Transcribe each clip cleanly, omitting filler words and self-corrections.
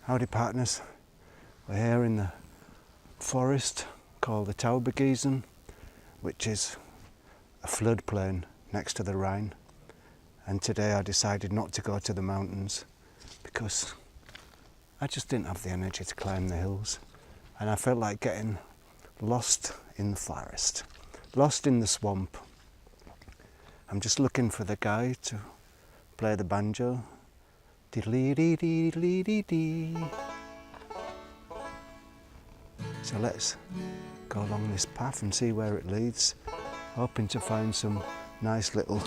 Howdy partners, we're here in the forest called the Taubergiesen, which is a floodplain next to the Rhine, and today I decided not to go to the mountains because I just didn't have the energy to climb the hills, and I felt like getting lost in the forest, lost in the swamp. I'm just looking for the guy to play the banjo. Diddly-dee-dee-dee-dee-dee. So let's go along this path and see where it leads, hoping to find some nice little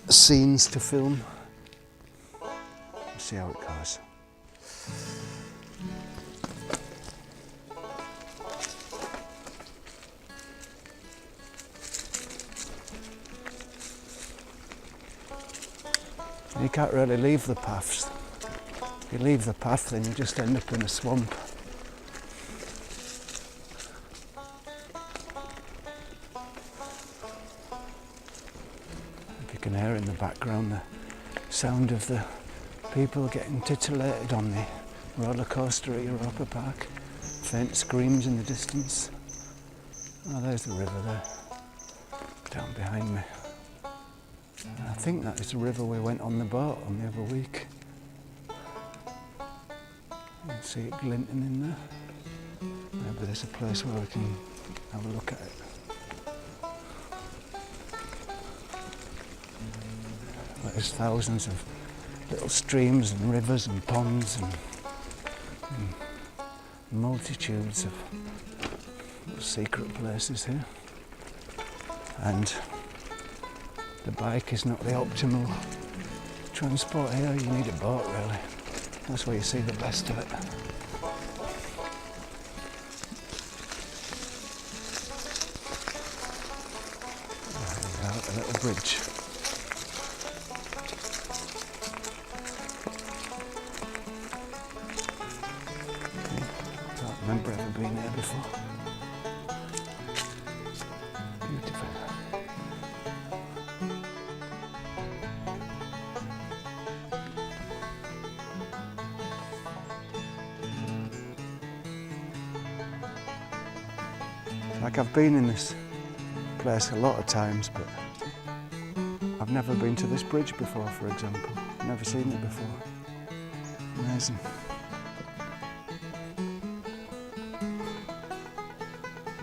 scenes to film. Let's see how it goes. You can't really leave the paths. If you leave the path, then you just end up in a swamp. If you can hear in the background the sound of the people getting titillated on the roller coaster at Europa Park. Faint screams in the distance. Oh, there's the river there, down behind me. I think that is the river we went on the boat on the other week. You can see it glinting in there. Maybe there's a place where we can have a look at it. But there's thousands of little streams and rivers and ponds and multitudes of little secret places here. And the bike is not the optimal transport here. You need a boat, really. That's where you see the best of it. There we go, a little bridge. Okay. Can't remember ever being there before. Beautiful. Like, I've been in this place a lot of times, but I've never been to this bridge before, for example. I've never seen it before. Amazing.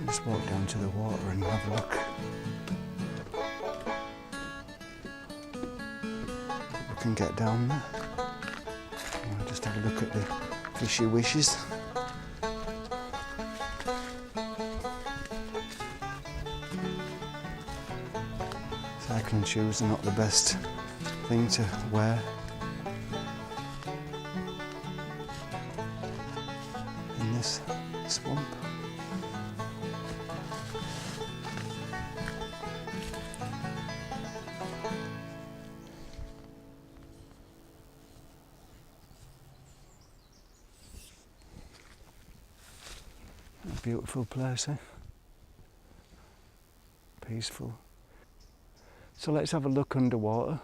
Just walk down to the water and have a look. We can get down there. I'll just have a look at the fishy wishes. Cycling shoes are not the best thing to wear in this swamp. A beautiful place, eh? Peaceful. So let's have a look underwater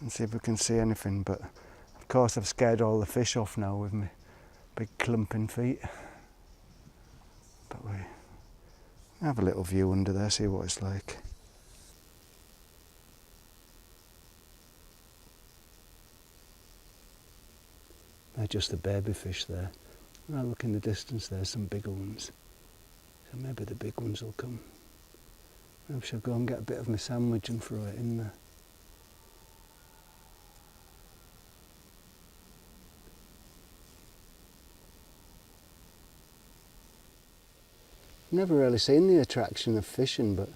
and see if we can see anything, but of course I've scared all the fish off now with my big clumping feet. But we have a little view under there, see what it's like. They're just the baby fish there. Now look in the distance, there's some bigger ones. So maybe the big ones will come. Maybe I shall go and get a bit of my sandwich and throw it in there. Never really seen the attraction of fishing, but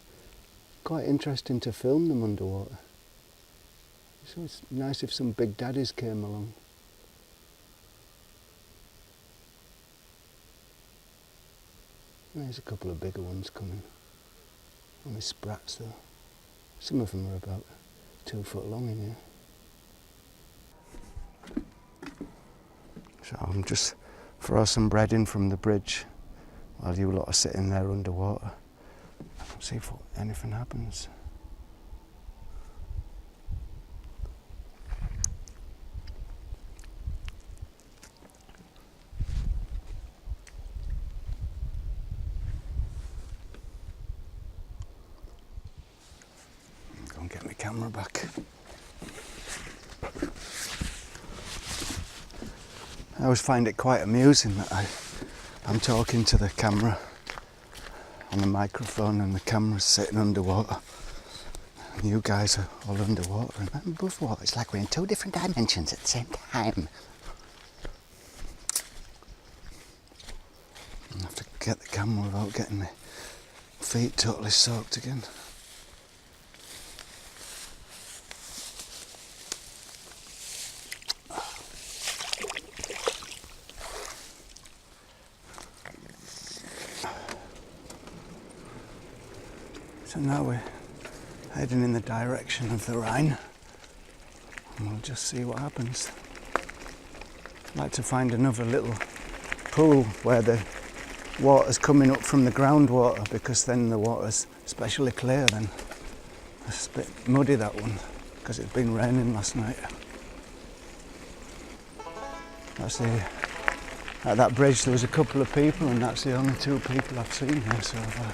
quite interesting to film them underwater. So it's nice if some big daddies came along. There's a couple of bigger ones coming. Only sprats though. Some of them are about 2 foot long in here. So I'm just throw some bread in from the bridge while you lot are sitting there underwater. See if anything happens. camera back. I always find it quite amusing that I'm talking to the camera on the microphone and the camera's sitting underwater. And you guys are all underwater and I'm above water. It's like we're in two different dimensions at the same time. I have to get the camera without getting my feet totally soaked again. So now we're heading in the direction of the Rhine and we'll just see what happens. I'd like to find another little pool where the water's coming up from the groundwater, because then the water's especially clear then. It's a bit muddy, that one, because it's been raining last night. At that bridge there was a couple of people and that's the only two people I've seen here so far.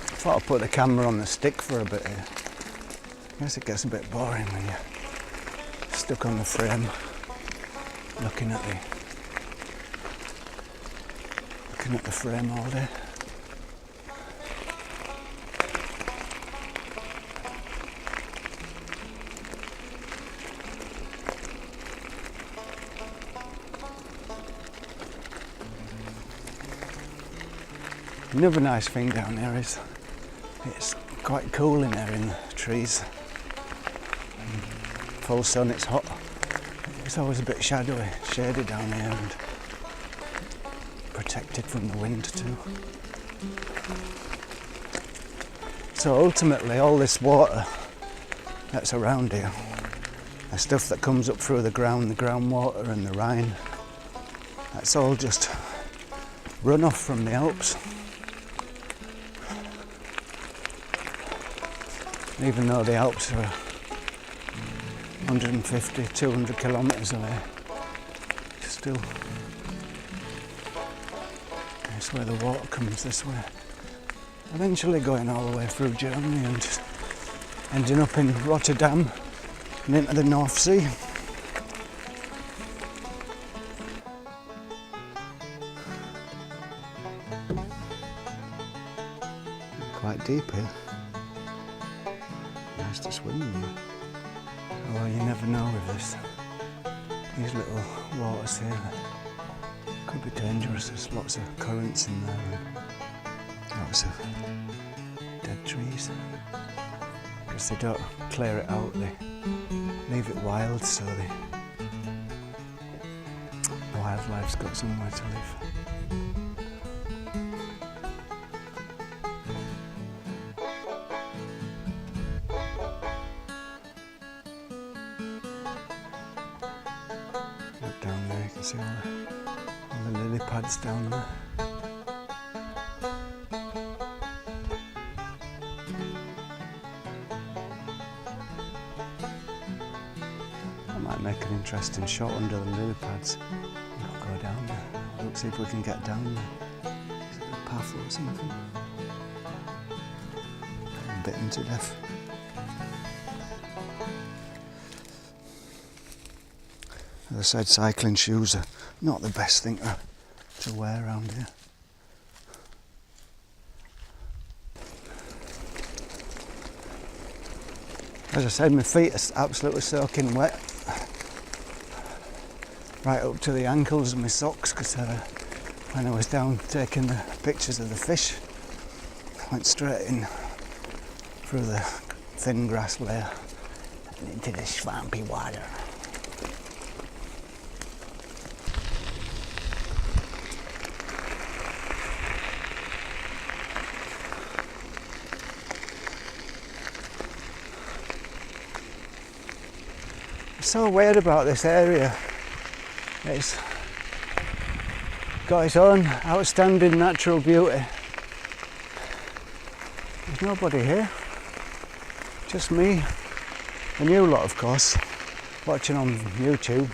I thought I'd put the camera on the stick for a bit here. I guess it gets a bit boring when you're stuck on the frame looking at the frame all day. Another nice thing down here is it's quite cool in there in the trees. Full sun, it's hot. It's always a bit shadowy, shady down here and protected from the wind too. So ultimately all this water that's around here, the stuff that comes up through the groundwater and the Rhine, that's all just runoff from the Alps. Even though the Alps are 150, 200 kilometres away, still, it's where the water comes this way. Eventually going all the way through Germany and ending up in Rotterdam and into the North Sea. Quite deep here. Nice to swim in. Well, you never know with this. These little waters here could be dangerous. There's lots of currents in there and lots of dead trees. Because they don't clear it out, they leave it wild so the wildlife's got somewhere to live. Down there you can see all the lily pads down there. That might make an interesting shot under the lily pads. We'll go down there. Let's see if we can get down there. Is it a path or something? I'm bitten to death. As I said, cycling shoes are not the best thing to wear around here. As I said, my feet are absolutely soaking wet, right up to the ankles and my socks, because when I was down taking the pictures of the fish, I went straight in through the thin grass layer and into the swampy water. So weird about this area. It's got its own outstanding natural beauty. There's nobody here, just me and you lot, of course. watching on YouTube.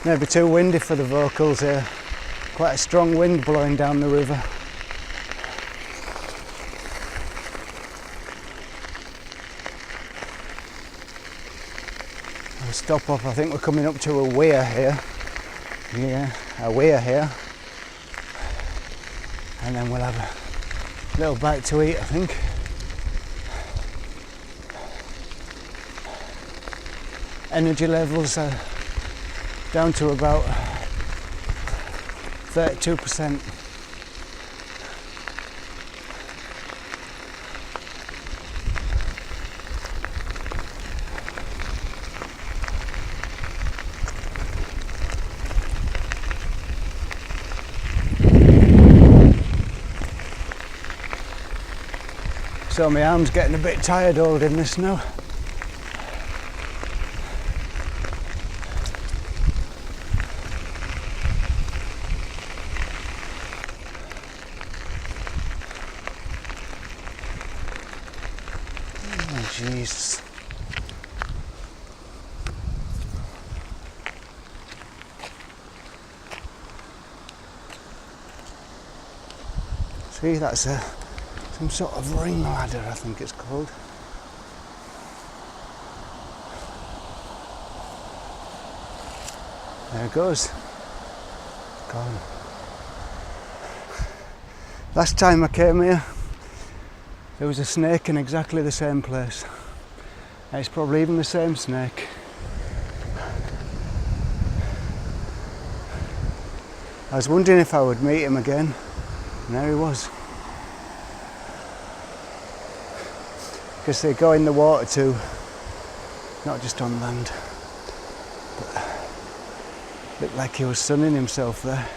Maybe too windy for the vocals here. Quite a strong wind blowing down the river. I'll stop off. I think we're coming up to a weir here. Yeah, a weir here. And then we'll have a little bite to eat, I think. Energy levels are down to about 32%. So my arm's getting a bit tired holding this now. Oh, Jesus. See, that's some sort of ring ladder, I think it's called. There it goes. Gone. Last time I came here, there was a snake in exactly the same place. And it's probably even the same snake. I was wondering if I would meet him again, and there he was. Because they go in the water too, not just on land. But looked like he was sunning himself there.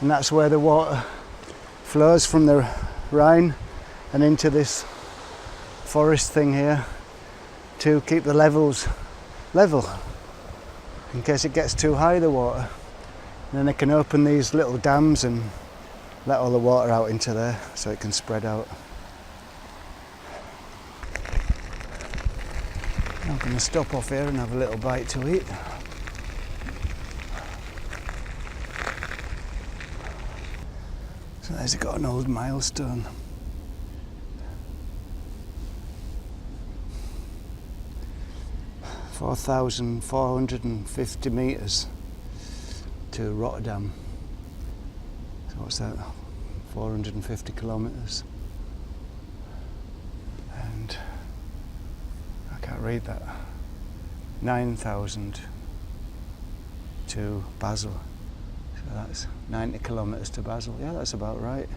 And that's where the water flows from the Rhine and into this forest thing here to keep the levels level in case it gets too high, the water. And then they can open these little dams and let all the water out into there so it can spread out. I'm going to stop off here and have a little bite to eat. So there's got an old milestone. (4,450 metres to Rotterdam. So what's that? 450 kilometres. And I can't read that. 9,000 to Basel. So that's 90 kilometres to Basel. Yeah, that's about right.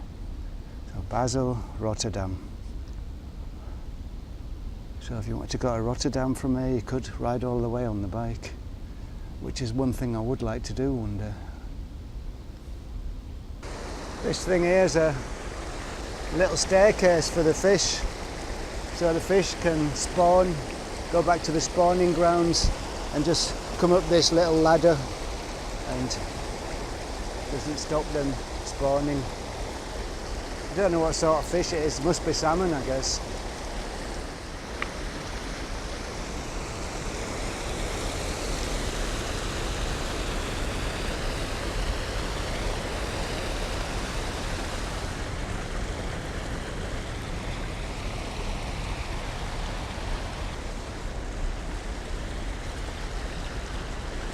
So Basel, Rotterdam. So if you want to go to Rotterdam from here, you could ride all the way on the bike, which is one thing I would like to do one day. This thing here is a little staircase for the fish, so the fish can spawn, go back to the spawning grounds and just come up this little ladder, and doesn't stop them spawning. I don't know what sort of fish it is, it must be salmon, I guess.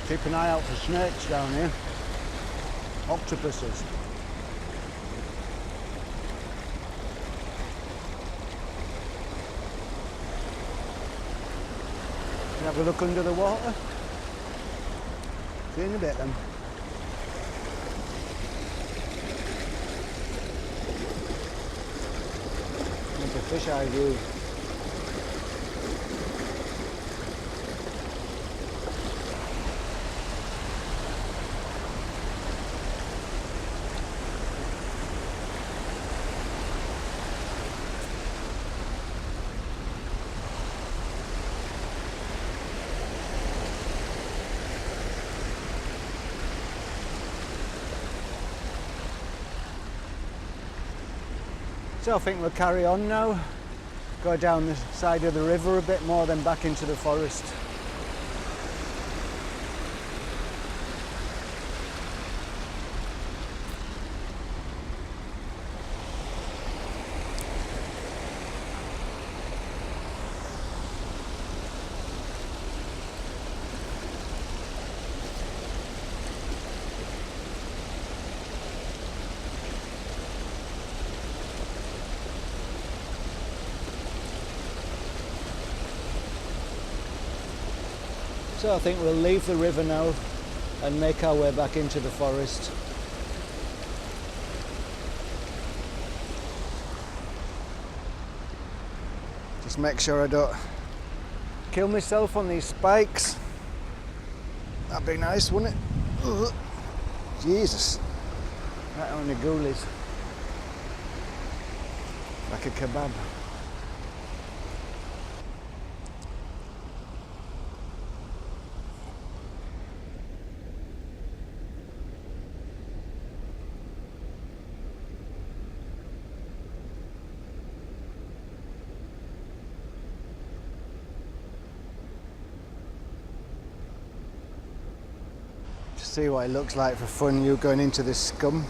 Keep an eye out for snakes down here, octopuses. Can you have a look under the water? See you in a bit then. There's a fish eye view. So I think we'll carry on now, go down the side of the river a bit more, then back into the forest. So I think we'll leave the river now and make our way back into the forest. Just make sure I don't kill myself on these spikes. That'd be nice, wouldn't it? Ugh. Jesus. Right on the ghoulies. Like a kebab. See what it looks like for fun, you going into this scum.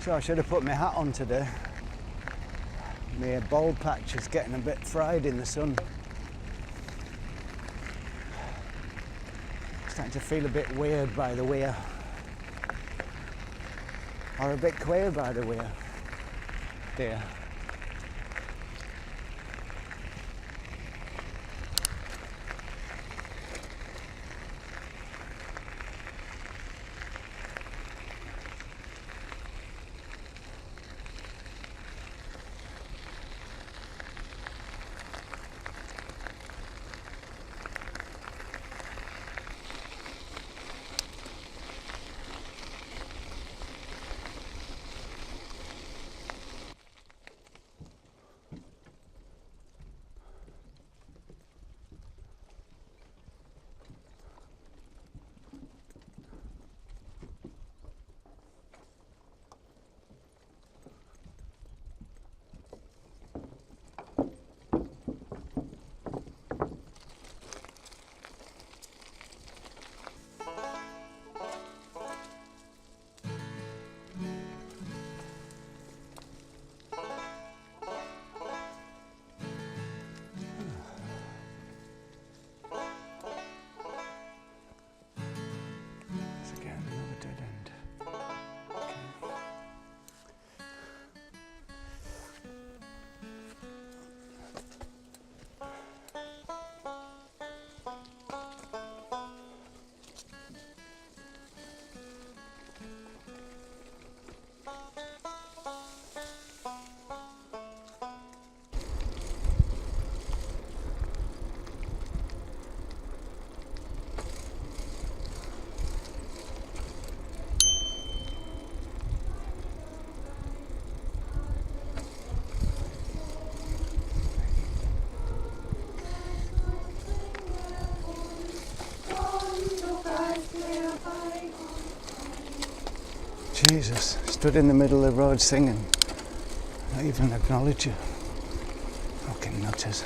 So I should have put my hat on today. My bald patch is getting a bit fried in the sun. Starting to feel a bit weird by the weir. Or a bit queer by the weir. Dear. Jesus, stood in the middle of the road singing. Not even acknowledge you. Fucking nutters.